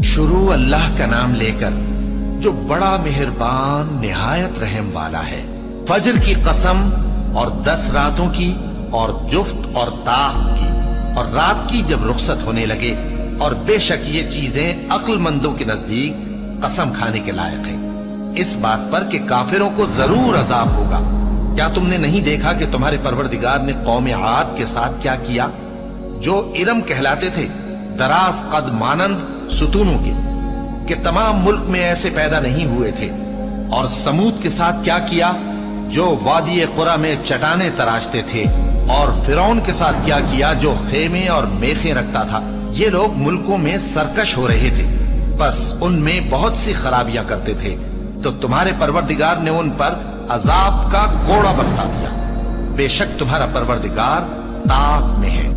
شروع اللہ کا نام لے کر جو بڑا مہربان نہایت رحم والا ہے۔ فجر کی قسم اور 10 راتوں کی اور جفت اور طاق کی اور رات کی جب رخصت ہونے لگے، اور بے شک یہ چیزیں عقل مندوں کے نزدیک قسم کھانے کے لائق ہیں، اس بات پر کہ کافروں کو ضرور عذاب ہوگا۔ کیا تم نے نہیں دیکھا کہ تمہارے پروردگار نے قوم عاد کے ساتھ کیا کیا، جو ارم کہلاتے تھے، دراز قد مانند ستونوں کے، کہ تمام ملک میں ایسے پیدا نہیں ہوئے تھے؟ اور سمود کے ساتھ کیا کیا، جو وادی قرا میں چٹانیں تراشتے تھے؟ اور فرعون کے ساتھ کیا کیا، جو خیمے اور میخیں رکھتا تھا؟ یہ لوگ ملکوں میں سرکش ہو رہے تھے، بس ان میں بہت سی خرابیاں کرتے تھے، تو تمہارے پروردگار نے ان پر عذاب کا کوڑا برسا دیا۔ بے شک تمہارا پروردگار طاق میں ہے۔